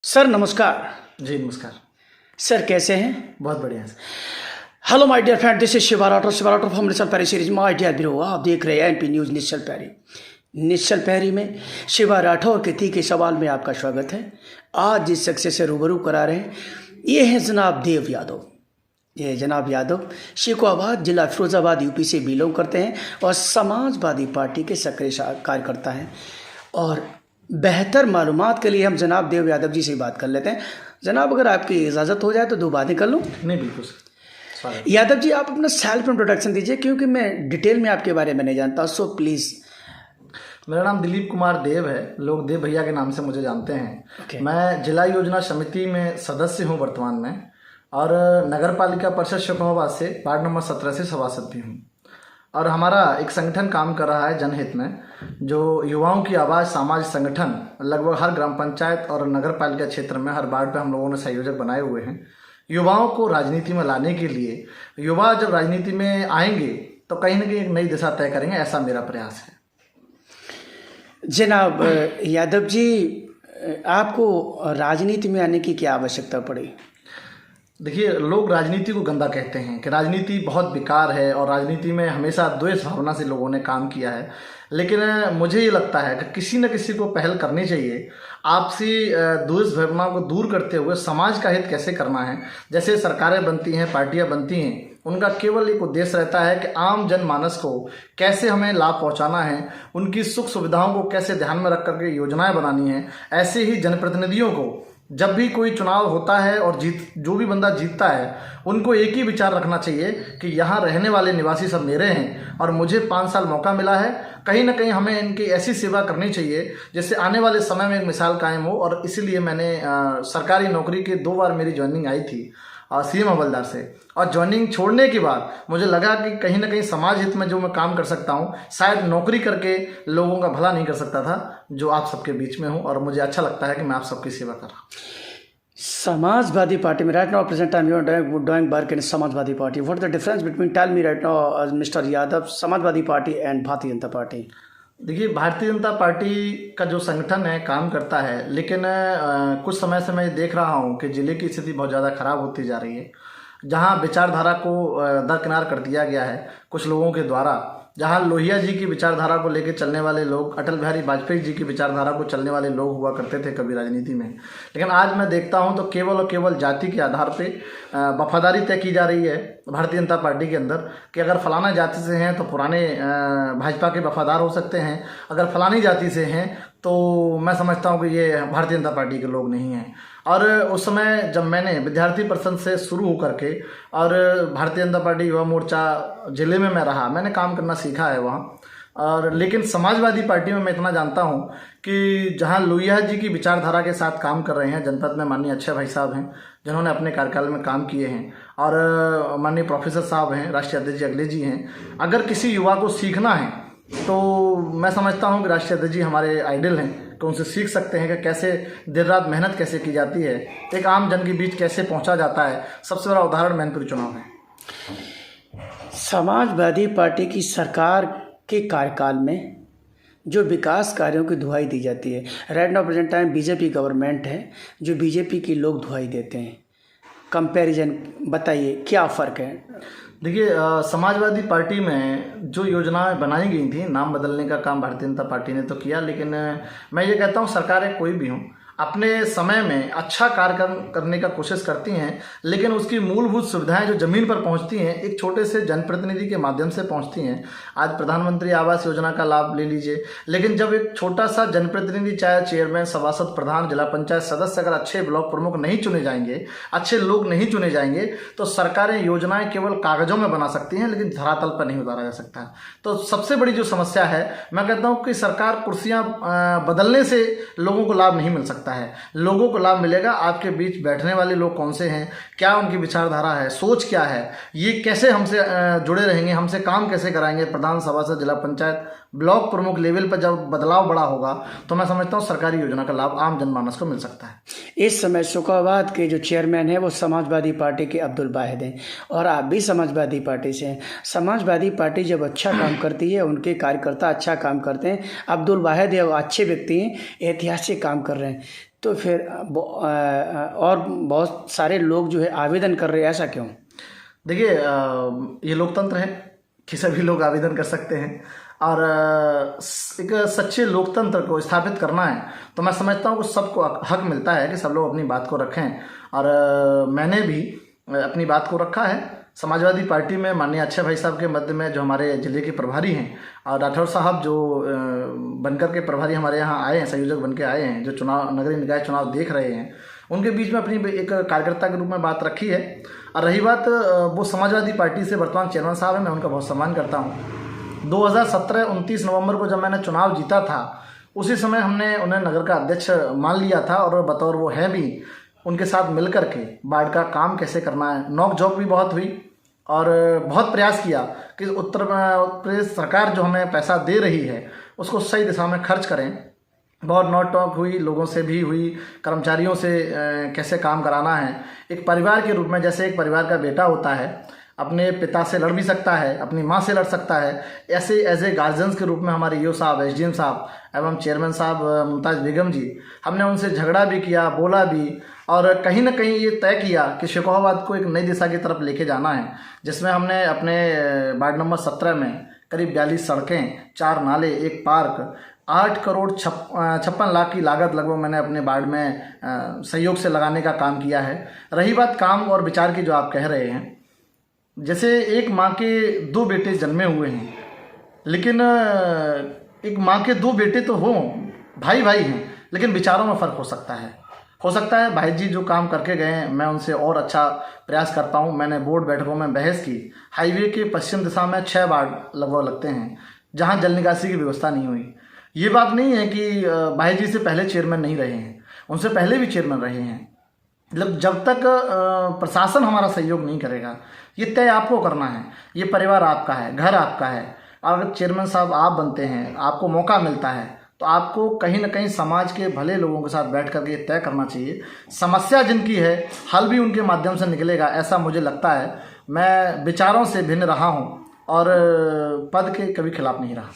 Sir नमस्कार। जी नमस्कार। Sir कैसे हैं? बहुत बढ़िया है। Hello my dear friend, this is Shiva Rathore from Nishchal Pairi series. My dear bro, आप देख रहे हैं एनपी न्यूज़ निश्चल पैरी। निश्चल पैरी में शिवा राठौर के तीखे सवाल में आपका स्वागत है। आज जिस शख्स से रूबरू करा रहे हैं ये हैं जनाब देव यादव। ये जनाब यादव शेखोबाद जिला फिरोजाबाद यूपी से बिलोंग करते हैं और समाजवादी पार्टी के सक्रिय कार्यकर्ता हैं। और बेहतर मालूमात के लिए हम जनाब देव यादव जी से बात कर लेते हैं। जनाब अगर आपकी इजाज़त हो जाए तो दो बातें कर लूँ। नहीं बिल्कुल सर। यादव जी आप अपना सेल्फ इंट्रोडक्शन दीजिए, क्योंकि मैं डिटेल में आपके बारे में नहीं जानता, सो प्लीज़। मेरा नाम दिलीप कुमार देव है, लोग देव भैया के नाम से मुझे जानते हैं। मैं जिला योजना समिति में सदस्य हूँ वर्तमान में, और नगर पालिका परिषद शेखोबाद से वार्ड नंबर 17 से सभासद भी हूँ। और हमारा एक संगठन काम कर रहा है जनहित में, जो युवाओं की आवाज़ सामाजिक संगठन लगभग हर ग्राम पंचायत और नगर पालिका क्षेत्र में हर वार्ड पे हम लोगों ने संयोजक बनाए हुए हैं। युवाओं को राजनीति में लाने के लिए, युवा जब राजनीति में आएंगे तो कहीं ना कहीं एक नई दिशा तय करेंगे, ऐसा मेरा प्रयास है। जनाब यादव जी, आपको राजनीति में आने की क्या आवश्यकता पड़ी? देखिए, लोग राजनीति को गंदा कहते हैं कि राजनीति बहुत बेकार है, और राजनीति में हमेशा द्वेष भावना से लोगों ने काम किया है। लेकिन मुझे ये लगता है कि किसी न किसी को पहल करनी चाहिए। आपसी द्वेष भावना को दूर करते हुए समाज का हित कैसे करना है। जैसे सरकारें बनती हैं, पार्टियां बनती हैं, उनका केवल एक उद्देश्य रहता है कि आम जनमानस को कैसे हमें लाभ पहुंचाना है, उनकी सुख सुविधाओं को कैसे ध्यान में रख करके योजनाएं बनानी है। ऐसे ही जनप्रतिनिधियों को जब भी कोई चुनाव होता है और जो भी बंदा जीतता है, उनको एक ही विचार रखना चाहिए कि यहाँ रहने वाले निवासी सब मेरे हैं और मुझे 5 साल मौका मिला है। कहीं ना कहीं हमें इनकी ऐसी सेवा करनी चाहिए जिससे आने वाले समय में एक मिसाल कायम हो। और इसीलिए मैंने सरकारी नौकरी के 2 बार मेरी ज्वाइनिंग आई थी सीएम हवलदार से, और ज्वाइनिंग छोड़ने के बाद मुझे लगा कि कहीं ना कहीं समाज हित में जो मैं काम कर सकता हूँ, शायद नौकरी करके लोगों का भला नहीं कर सकता था, जो आप सबके बीच में हूँ। और मुझे अच्छा लगता है कि मैं आप सबकी सेवा कर रहा हूँ। समाजवादी पार्टी में right now present time you are doing work in Samajwadi party. What the difference between, tell me right now mister Yadav, Samajwadi party and Bharatiya Janata party? देखिए, भारतीय जनता पार्टी का जो संगठन है काम करता है, लेकिन कुछ समय से मैं देख रहा हूँ कि जिले की स्थिति बहुत ज़्यादा खराब होती जा रही है। जहाँ विचारधारा को दरकिनार कर दिया गया है कुछ लोगों के द्वारा, जहाँ लोहिया जी की विचारधारा को लेकर चलने वाले लोग, अटल बिहारी वाजपेयी जी की विचारधारा को चलने वाले लोग हुआ करते थे कभी राजनीति में, लेकिन आज मैं देखता हूँ तो केवल और केवल जाति के आधार पे वफादारी तय की जा रही है भारतीय जनता पार्टी के अंदर, कि अगर फलाना जाति से हैं तो पुराने भाजपा के वफादार हो सकते हैं, अगर फलानी जाति से हैं तो मैं समझता हूँ कि ये भारतीय जनता पार्टी के लोग नहीं हैं। और उस समय जब मैंने विद्यार्थी परिषद से शुरू होकर के और भारतीय जनता पार्टी युवा मोर्चा जिले में मैं रहा, मैंने काम करना सीखा है वहाँ। और लेकिन समाजवादी पार्टी में मैं इतना जानता हूँ कि जहाँ लोहिया जी की विचारधारा के साथ काम कर रहे हैं, जनपद में माननीय अक्षय भाई साहब हैं जिन्होंने अपने कार्यकाल में काम किए हैं, और माननीय प्रोफेसर साहब हैं, राष्ट्रीय अध्यक्ष अगले जी हैं। अगर किसी युवा को सीखना है तो मैं समझता हूँ कि राष्ट्रीय अध्यक्ष जी हमारे आइडल हैं, कि उनसे सीख सकते हैं कि कैसे देर रात मेहनत कैसे की जाती है, एक आम जन के बीच कैसे पहुंचा जाता है। सबसे बड़ा उदाहरण मैनपुरी चुनाव है। समाजवादी पार्टी की सरकार के कार्यकाल में जो विकास कार्यों की दुहाई दी जाती है, right now present time BJP government है, जो बीजेपी के लोग दुहाई देते हैं, कंपैरिजन बताइए क्या फ़र्क है? देखिए, समाजवादी पार्टी में जो योजनाएं बनाई गई थी, नाम बदलने का काम भारतीय जनता पार्टी ने तो किया, लेकिन मैं ये कहता हूँ सरकारें कोई भी हों अपने समय में अच्छा कार्य करने का कोशिश करती हैं, लेकिन उसकी मूलभूत सुविधाएं जो ज़मीन पर पहुंचती हैं एक छोटे से जनप्रतिनिधि के माध्यम से पहुंचती हैं। आज प्रधानमंत्री आवास योजना का लाभ ले लीजिए, लेकिन जब एक छोटा सा जनप्रतिनिधि, चाहे चेयरमैन, सभासद, प्रधान, जिला पंचायत सदस्य, अगर अच्छे ब्लॉक प्रमुख नहीं चुने जाएंगे, अच्छे लोग नहीं चुने जाएंगे, तो सरकारें योजनाएं केवल कागजों में बना सकती हैं, लेकिन धरातल पर नहीं उतारा जा सकता है। तो सबसे बड़ी जो समस्या है, मैं कहता हूँ कि सरकार कुर्सियाँ बदलने से लोगों को लाभ नहीं मिल सकता है। लोगों को लाभ मिलेगा आपके बीच बैठने वाले लोग कौन से हैं, क्या उनकी विचारधारा है, सोच क्या है, ये कैसे हमसे जुड़े रहेंगे, हमसे काम कैसे कराएंगे। प्रधान, सभासद, जिला पंचायत, ब्लॉक प्रमुख लेवल पर जब बदलाव बड़ा होगा तो मैं समझता हूँ सरकारी योजना का लाभ आम जनमानस को मिल सकता है। इस समय शेखोबाद के जो चेयरमैन हैं वो समाजवादी पार्टी के अब्दुल वाहिद हैं, और आप भी समाजवादी पार्टी से हैं। समाजवादी पार्टी जब अच्छा काम करती है, उनके कार्यकर्ता अच्छा काम करते हैं, अब्दुल वाहिद अच्छे व्यक्ति हैं, ऐतिहासिक काम कर रहे हैं, तो फिर और बहुत सारे लोग जो है आवेदन कर रहे हैं, ऐसा क्यों? देखिए, ये लोकतंत्र है कि सभी लोग आवेदन कर सकते हैं, और एक सच्चे लोकतंत्र को स्थापित करना है तो मैं समझता हूँ कि सबको हक मिलता है कि सब लोग अपनी बात को रखें। और मैंने भी अपनी बात को रखा है। समाजवादी पार्टी में माननीय अक्षय भाई साहब के मध्य में जो हमारे जिले के प्रभारी हैं, और राठौर साहब जो बनकर के प्रभारी हमारे यहाँ आए हैं, संयोजक बन के आए हैं, जो चुनाव नगरीय निकाय चुनाव देख रहे हैं, उनके बीच में अपनी एक कार्यकर्ता के रूप में बात रखी है। और रही बात वो समाजवादी पार्टी से वर्तमान चेयरमैन साहब हैं, मैं उनका बहुत सम्मान करता हूँ। 2017 29 नवंबर को जब मैंने चुनाव जीता था, उसी समय हमने उन्हें नगर का अध्यक्ष मान लिया था, और बतौर वो है भी, उनके साथ मिल कर के वार्ड का काम कैसे करना है, नोक झोंक भी बहुत हुई, और बहुत प्रयास किया कि उत्तर प्रदेश सरकार जो हमें पैसा दे रही है उसको सही दिशा में खर्च करें। बहुत नोक टॉक हुई, लोगों से भी हुई, कर्मचारियों से कैसे काम कराना है। एक परिवार के रूप में, जैसे एक परिवार का बेटा होता है, अपने पिता से लड़ भी सकता है, अपनी माँ से लड़ सकता है, ऐसे एज ए गार्जियंस के रूप में हमारे ईओ साहब, एसडीएम साहब एवं चेयरमैन साहब मुमताज़ बेगम जी, हमने उनसे झगड़ा भी किया, बोला भी, और कहीं ना कहीं ये तय किया कि शिकोहाबाद को एक नई दिशा की तरफ लेके जाना है, जिसमें हमने अपने वार्ड नंबर 17 में करीब 42 सड़कें, 4 नाले, एक पार्क, 8 करोड़ 56 लाख की लागत लगभग मैंने अपने वार्ड में सहयोग से लगाने का काम किया है। रही बात काम और विचार की, जो आप कह रहे हैं, जैसे एक माँ के 2 बेटे जन्मे हुए हैं, लेकिन एक माँ के 2 बेटे तो हों, भाई भाई हैं, लेकिन विचारों में फ़र्क हो सकता है। भाई जी जो काम करके गए हैं, मैं उनसे और अच्छा प्रयास कर पाऊँ। मैंने बोर्ड बैठकों में बहस की। हाईवे के पश्चिम दिशा में 6 वार्ड लगभग लगते हैं जहाँ जल निकासी की व्यवस्था नहीं हुई। ये बात नहीं है कि भाई जी से पहले चेयरमैन नहीं रहे हैं, उनसे पहले भी चेयरमैन रहे हैं। मतलब जब तक प्रशासन हमारा सहयोग नहीं करेगा, ये तय आपको करना है। ये परिवार आपका है, घर आपका है। अगर चेयरमैन साहब आप बनते हैं, आपको मौका मिलता है, तो आपको कहीं ना कहीं समाज के भले लोगों के साथ बैठ करके तय करना चाहिए। समस्या जिनकी है, हल भी उनके माध्यम से निकलेगा, ऐसा मुझे लगता है। मैं विचारों से भिन्न रहा हूँ और पद के कभी खिलाफ नहीं रहा।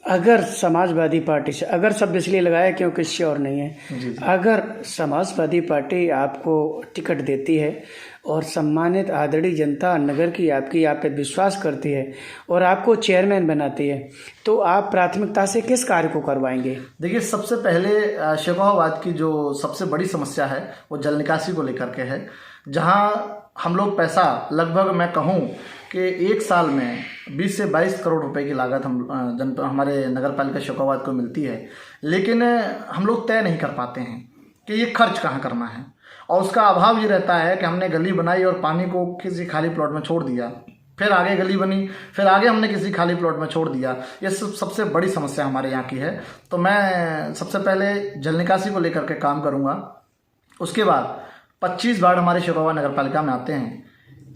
अगर समाजवादी पार्टी से, अगर सब इसलिए लगाया क्योंकि श्योर नहीं है जी। अगर समाजवादी पार्टी आपको टिकट देती है और सम्मानित आदरणीय जनता नगर की आपकी आप पे विश्वास करती है और आपको चेयरमैन बनाती है, तो आप प्राथमिकता से किस कार्य को करवाएंगे? देखिए, सबसे पहले शिकोहाबाद की जो सबसे बड़ी समस्या है वो जल निकासी को लेकर के है, जहाँ हम लोग पैसा लगभग मैं कहूँ कि एक साल में 20 से 22 करोड़ रुपए की लागत हमारे नगर पालिका शिकोहाबाद को मिलती है, लेकिन हम लोग तय नहीं कर पाते हैं कि ये खर्च कहाँ करना है। और उसका अभाव ये रहता है कि हमने गली बनाई और पानी को किसी खाली प्लॉट में छोड़ दिया, फिर आगे गली बनी, फिर आगे हमने किसी खाली प्लॉट में छोड़ दिया। ये सबसे बड़ी समस्या हमारे यहाँ की है। तो मैं सबसे पहले जल निकासी को लेकर के काम करूँगा। उसके बाद 25 वार्ड हमारे शिकोहाबाद नगर पालिका में आते हैं।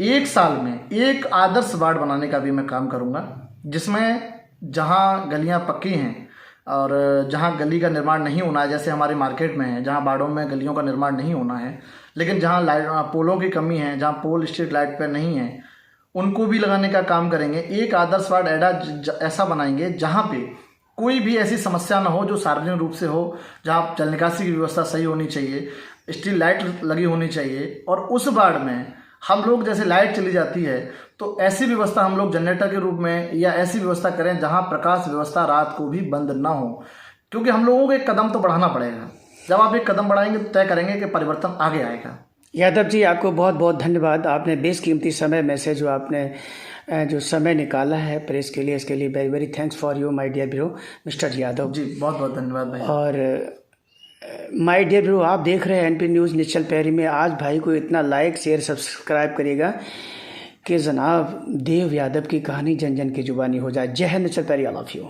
एक साल में एक आदर्श वार्ड बनाने का भी मैं काम करूँगा, जिसमें जहाँ गलियाँ पक्की हैं और जहाँ गली का निर्माण नहीं होना है, जैसे हमारे मार्केट में है, जहाँ वार्डों में गलियों का निर्माण नहीं होना है, लेकिन जहाँ लाइट पोलों की कमी है, जहाँ पोल स्ट्रीट लाइट पर नहीं है, उनको भी लगाने का काम करेंगे। एक आदर्श वार्ड ऐसा बनाएंगे जहाँ पे कोई भी ऐसी समस्या ना हो जो सार्वजनिक रूप से हो, जहाँ जल निकासी की व्यवस्था सही होनी चाहिए, स्ट्रीट लाइट लगी होनी चाहिए। और उस वार्ड में हम लोग, जैसे लाइट चली जाती है तो ऐसी व्यवस्था हम लोग जनरेटर के रूप में या ऐसी व्यवस्था करें जहां प्रकाश व्यवस्था रात को भी बंद ना हो, क्योंकि हम लोगों को एक कदम तो बढ़ाना पड़ेगा। जब आप एक कदम बढ़ाएंगे तो तय करेंगे कि परिवर्तन आगे आएगा। यादव जी, आपको बहुत बहुत धन्यवाद। आपने बेशकीमती समय में से जो आपने जो समय निकाला है प्रेस के लिए, इसके लिए very very thanks for you my dear bro mister Yadav ji. बहुत बहुत धन्यवाद भाई। और माय डियर ब्रो, आप देख रहे हैं एनपी न्यूज़ निश्चल पैरी में। आज भाई को इतना लाइक शेयर सब्सक्राइब करिएगा कि जनाब देव यादव की कहानी जन जन की जुबानी हो जाए। जय हिंद निश्चल पैरी, आई लव यू।